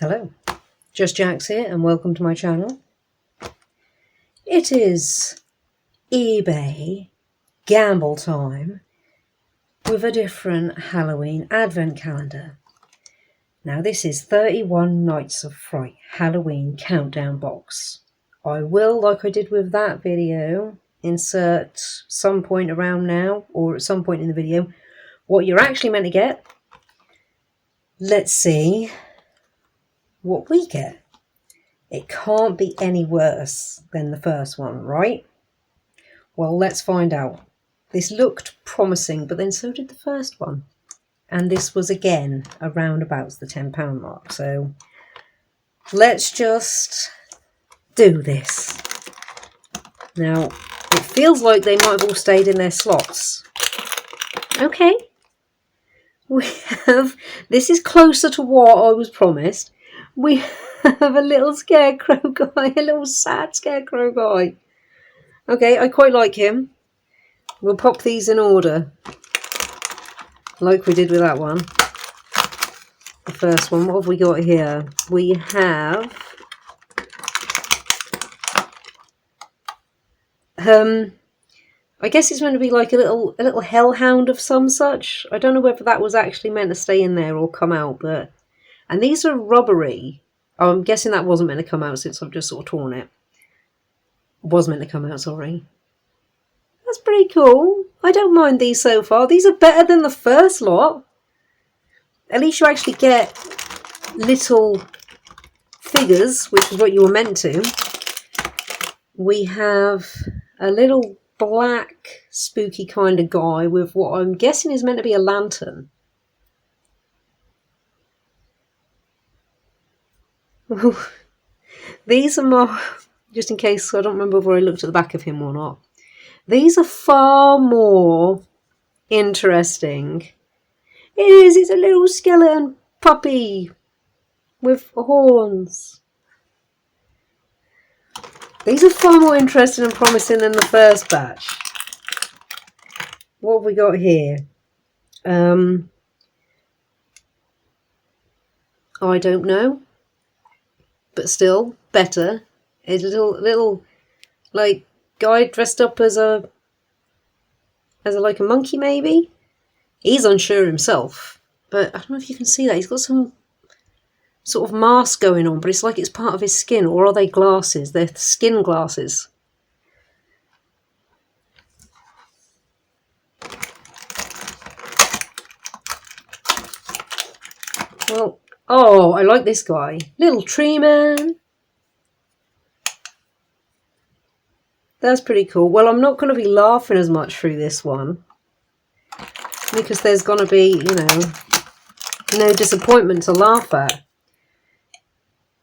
Hello, Just Jax here and welcome to my channel. It is eBay gamble time with a different Halloween advent calendar. Now this is 31 Nights of Fright Halloween countdown box. I will, like I did with that video, insert some point around now or at some point in the video what you're actually meant to get. Let's see what we get. It can't be any worse than the first one, right? Well, let's find out. This looked promising, but then so did the first one. And this was again around about the £10 mark. So let's just do this. Now, it feels like they might have all stayed in their slots. Okay. We have, this is closer to what I was promised. We have a little scarecrow guy, a little sad scarecrow guy. Okay, I quite like him. We'll pop these in order, like we did with that one. The first one, what have we got here? We have I guess it's meant to be like a little hellhound of some such. I don't know whether that was actually meant to stay in there or come out, but and these are rubbery. I'm guessing that wasn't meant to come out since I've just sort of torn it. Was meant to come out, sorry. That's pretty cool. I don't mind these so far. These are better than the first lot. At least you actually get little figures, which is what you were meant to. We have a little black spooky kind of guy with what I'm guessing is meant to be a lantern. These are more, just in case I don't remember whether I looked at the back of him or not. These are far more interesting. It is, it's a little skeleton puppy with horns. These are far more interesting and promising than the first batch. What have we got here? I don't know. But still, better. A little like guy dressed up as a like a monkey maybe. He's unsure himself, but I don't know if you can see that. He's got some sort of mask going on, but it's like it's part of his skin, or are they glasses? They're skin glasses. Well, oh, I like this guy. Little tree man. That's pretty cool. Well, I'm not going to be laughing as much through this one because there's going to be, you know, no disappointment to laugh at.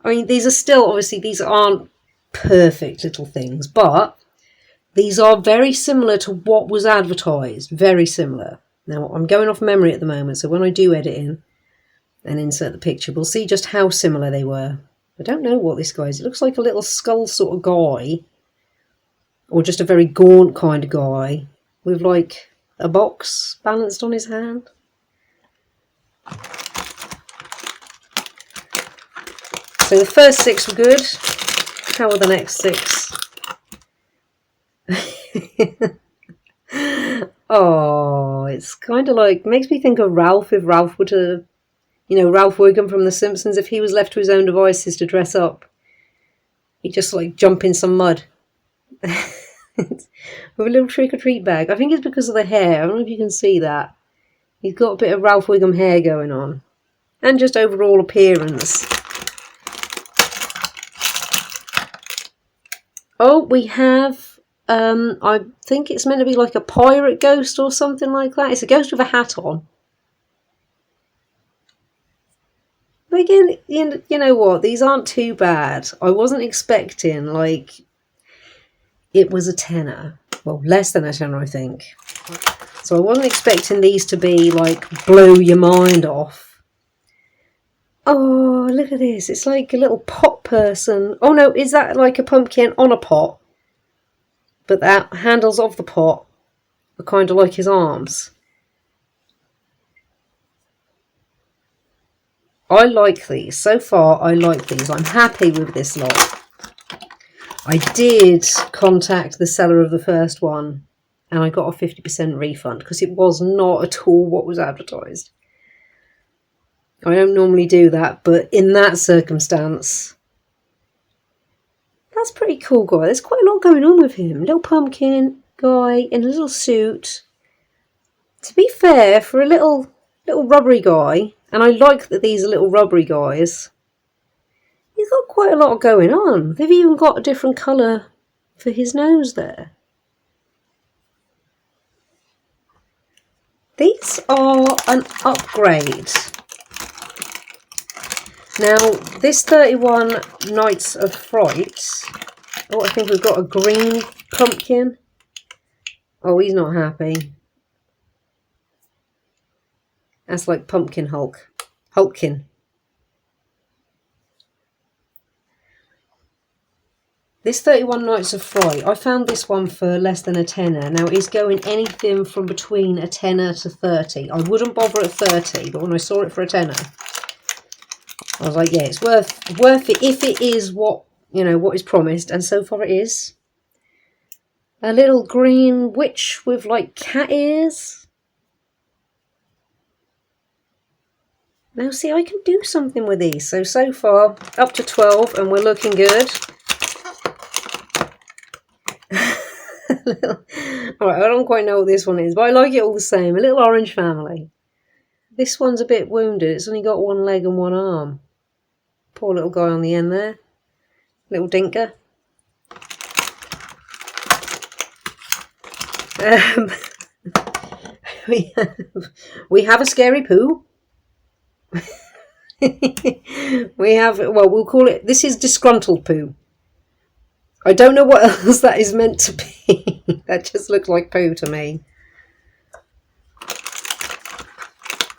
I mean, these are still, obviously, these aren't perfect little things, but these are very similar to what was advertised. Very similar. Now, I'm going off memory at the moment, so when I do edit in and insert the picture, we'll see just how similar they were. I don't know what this guy is. It looks like a little skull sort of guy. Or just a very gaunt kind of guy with like a box balanced on his hand. So the first 6 were good. How are the next 6? Oh, it's kind of like, makes me think of Ralph if Ralph were to, you know, Ralph Wiggum from The Simpsons, if he was left to his own devices to dress up. He'd just like jump in some mud. With a little trick-or-treat bag. I think it's because of the hair. I don't know if you can see that. He's got a bit of Ralph Wiggum hair going on. And just overall appearance. Oh, we have, I think it's meant to be like a pirate ghost or something like that. It's a ghost with a hat on. But again, you know what? These aren't too bad. I wasn't expecting, like, it was a tenner. Well, less than a tenner, I think. So I wasn't expecting these to be, like, blow your mind off. Oh, look at this. It's like a little pot person. Oh, no, is that like a pumpkin on a pot? But the handles of the pot are kind of like his arms. I like these. So far, I like these. I'm happy with this lot. I did contact the seller of the first one and I got a 50% refund because it was not at all what was advertised. I don't normally do that, but in that circumstance, that's pretty cool, guy. There's quite a lot going on with him. Little pumpkin guy in a little suit. To be fair, for a little rubbery guy, and I like that these are little rubbery guys, he's got quite a lot going on. They've even got a different colour for his nose there. These are an upgrade. Now, this 31 Nights of Fright. Oh, I think we've got a green pumpkin. Oh, he's not happy. That's like Pumpkin Hulk. Hulkkin. This 31 Nights of Fright, I found this one for less than a tenner. Now, it's going anything from between a tenner to 30. I wouldn't bother at 30, but when I saw it for a tenner, I was like, yeah, it's worth it if it is what, you know, what is promised. And so far it is. A little green witch with like cat ears. Now, see, I can do something with these. So far, up to 12, and we're looking good. Alright, I don't quite know what this one is, but I like it all the same. A little orange family. This one's a bit wounded. It's only got one leg and one arm. Poor little guy on the end there. Little dinker. We have a scary poo. We have, well, we'll call it, this is disgruntled poo. I don't know what else that is meant to be. That just looks like poo to me.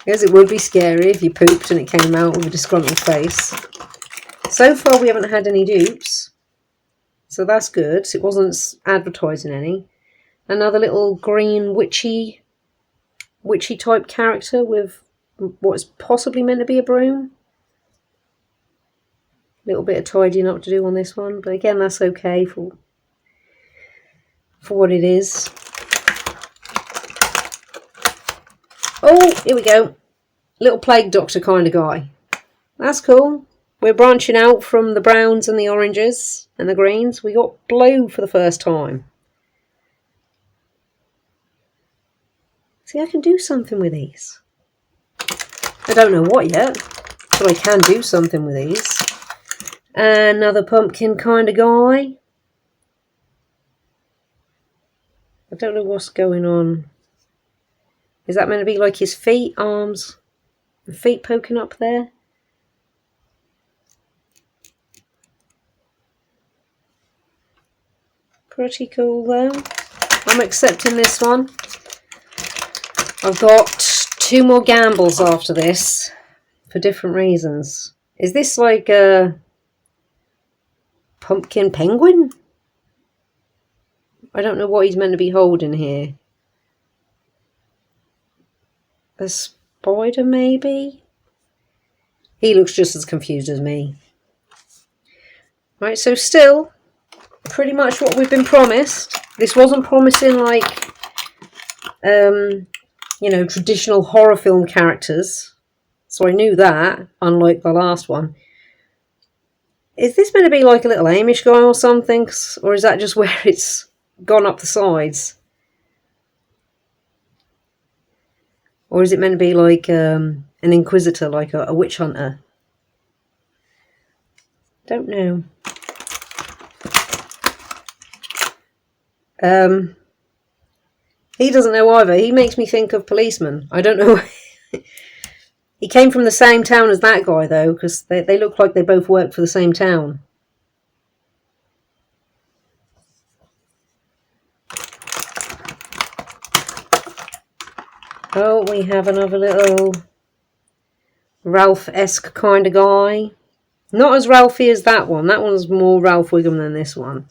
Yes, it would be scary if you pooped and it came out with a disgruntled face. So far we haven't had any dupes, so that's good. It wasn't advertising any. Another little green witchy type character with what is possibly meant to be a broom. Little bit of tidying up to do on this one, but again, that's okay for what it is. Oh, here we go. Little plague doctor kind of guy. That's cool. We're branching out from the browns and the oranges and the greens. We got blue for the first time. See, I can do something with these. I don't know what yet, but I can do something with these. Another pumpkin kind of guy. I don't know what's going on. Is that meant to be like his feet, arms, and feet poking up there? Pretty cool though. I'm accepting this one. I've got 2 more gambles after this for different reasons. Is this like a pumpkin penguin? I don't know what he's meant to be holding here. A spider, maybe? He looks just as confused as me. Right, so still pretty much what we've been promised. This wasn't promising like, you know, traditional horror film characters. So I knew that, unlike the last one. Is this meant to be like a little Amish guy or something? Or is that just where it's gone up the sides? Or is it meant to be like an inquisitor, like a witch hunter? Don't know. He doesn't know either. He makes me think of policemen. I don't know. He came from the same town as that guy, though, because they look like they both work for the same town. Oh, we have another little Ralph-esque kind of guy. Not as Ralphie as that one. That one's more Ralph Wiggum than this one.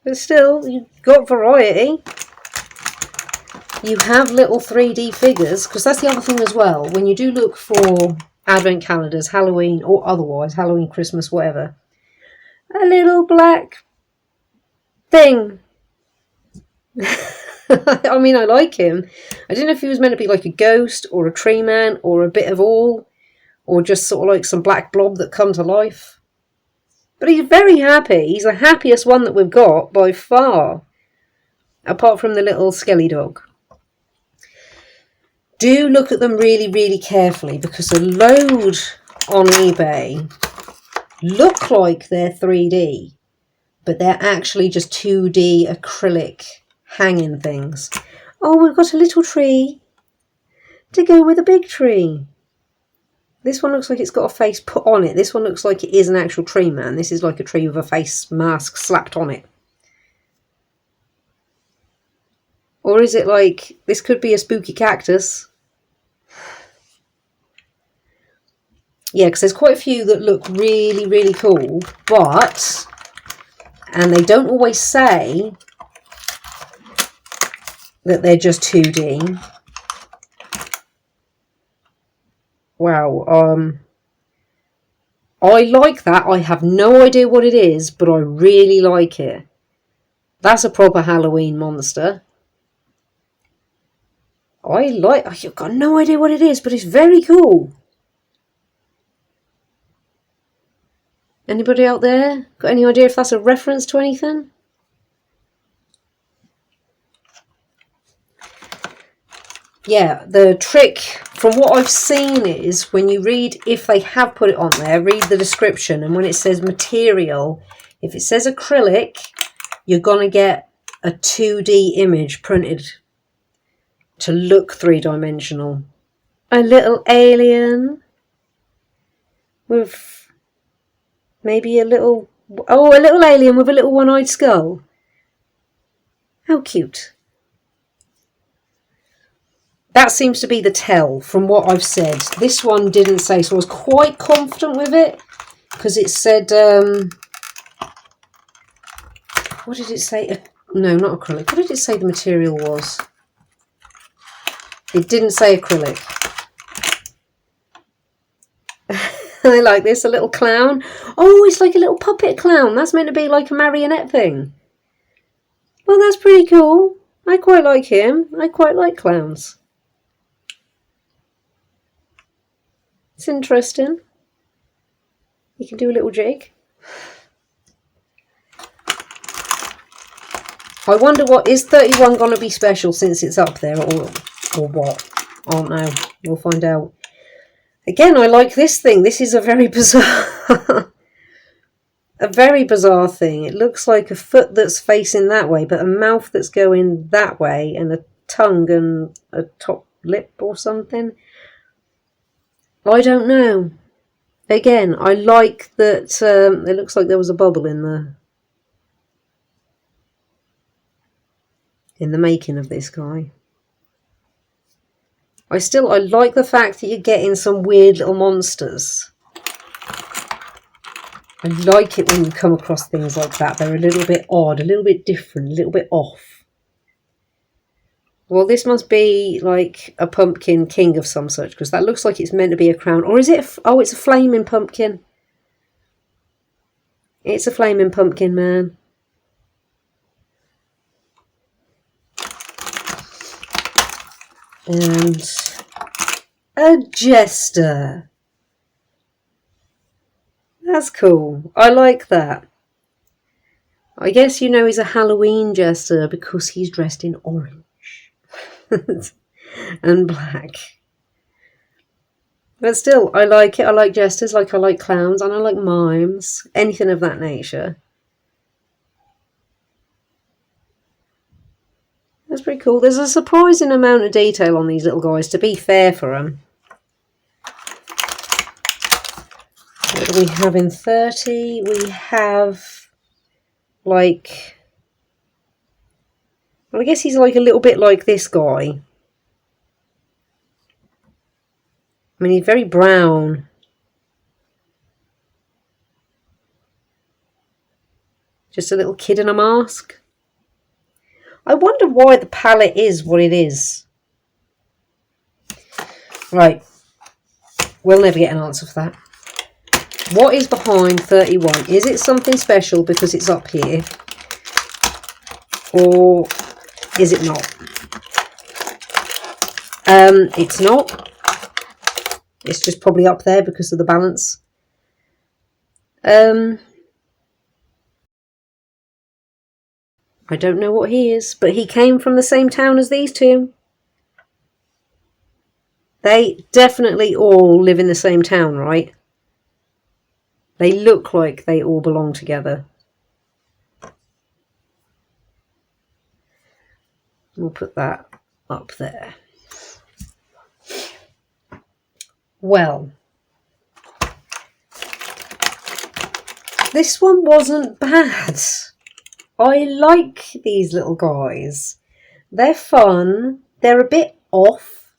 But still, you've got variety. you have little 3D figures, because that's the other thing as well. When you do look for advent calendars, Halloween or otherwise, Halloween, Christmas, whatever, a little black thing. I mean, I like him. I didn't know if he was meant to be like a ghost or a tree man or a bit of all, or just sort of like some black blob that come to life. But he's very happy. He's the happiest one that we've got by far, apart from the little skelly dog. Do look at them really, really carefully, because a load on eBay look like they're 3D, but they're actually just 2D acrylic hanging things. Oh, we've got a little tree to go with a big tree. This one looks like it's got a face put on it. This one looks like it is an actual tree man. This is like a tree with a face mask slapped on it. Or is it like, this could be a spooky cactus. Yeah, because there's quite a few that look really, really cool, but, and they don't always say that they're just 2D. Wow, I like that. I have no idea what it is, but I really like it. That's a proper Halloween monster. I've got no idea what it is, but it's very cool. Anybody out there got any idea if that's a reference to anything? Yeah, the trick from what I've seen is when you read, if they have put it on there, read the description, and when it says material, if it says acrylic, you're going to get a 2D image printed to look three-dimensional. A little alien with maybe a little alien with a little one-eyed skull. How cute. That seems to be the tell from what I've said. This one didn't say, so I was quite confident with it, because it said, what did it say? No, not acrylic. What did it say the material was? It didn't say acrylic. I like this, a little clown. Oh, it's like a little puppet clown. That's meant to be like a marionette thing. Well, that's pretty cool. I quite like him. I quite like clowns. It's interesting. You can do a little jig. I wonder what, is 31 going to be special since it's up there, or what? I don't know. We'll find out. Again, I like this thing. This is a very bizarre, a very bizarre thing. It looks like a foot that's facing that way, but a mouth that's going that way, and a tongue and a top lip or something. I don't know. Again, I like that it looks like there was a bubble in the making of this guy. I like the fact that you're getting some weird little monsters. I like it when you come across things like that. They're a little bit odd, a little bit different, a little bit off. Well, this must be like a pumpkin king of some sort, because that looks like it's meant to be a crown. Or is it? Oh, it's a flaming pumpkin. It's a flaming pumpkin man. And a jester. That's cool. I like that. I guess you know he's a Halloween jester because he's dressed in orange and black. But still, I like it. I like jesters, like I like clowns, and I like mimes. Anything of that nature. That's pretty cool. There's a surprising amount of detail on these little guys, to be fair for them. What do we have in 30? We have, like, well, I guess he's like a little bit like this guy. I mean, he's very brown. Just a little kid in a mask. I wonder why the palette is what it is. Right. We'll never get an answer for that. What is behind 31? Is it something special because it's up here? Or is it not? It's not. It's just probably up there because of the balance. I don't know what he is, but he came from the same town as these two. They definitely all live in the same town, right? They look like they all belong together. We'll put that up there. Well, this one wasn't bad. I like these little guys. They're fun. They're a bit off.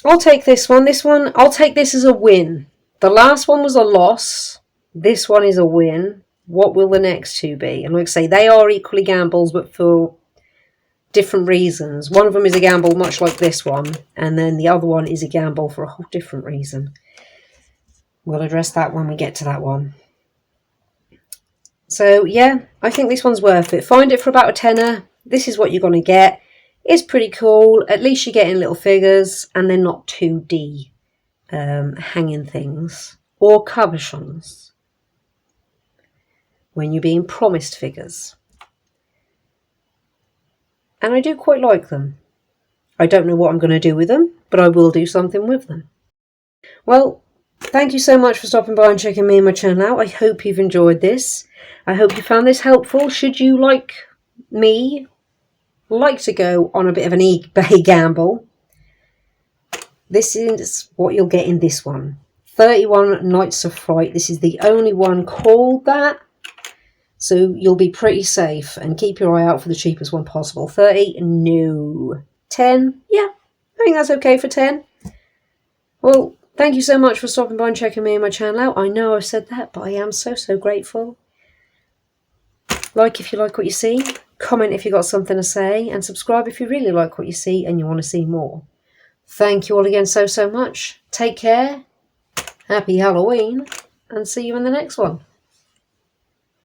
I'll take this one. I'll take this as a win. The last one was a loss. This one is a win. What will the next two be? And like I say, they are equally gambles, but for different reasons. One of them is a gamble much like this one, and then the other one is a gamble for a whole different reason. We'll address that when we get to that one. So yeah, I think this one's worth it. Find it for about a tenner. This is what you're going to get. It's pretty cool. At least you're getting little figures, and they're not 2D hanging things or cabochons when you're being promised figures. And I do quite like them. I don't know what I'm going to do with them, but I will do something with them. Well, thank you so much for stopping by and checking me and my channel out. I hope you've enjoyed this. I hope you found this helpful. Should you, like me, like to go on a bit of an eBay gamble, this is what you'll get in this one. 31 Nights of Fright. This is the only one called that. So you'll be pretty safe, and keep your eye out for the cheapest one possible. 30? No. 10? Yeah, I think that's okay for 10. Well, thank you so much for stopping by and checking me and my channel out. I know I've said that, but I am so grateful. Like if you like what you see, comment if you got something to say, and subscribe if you really like what you see and you want to see more. Thank you all again so much. Take care. Happy Halloween, and see you in the next one.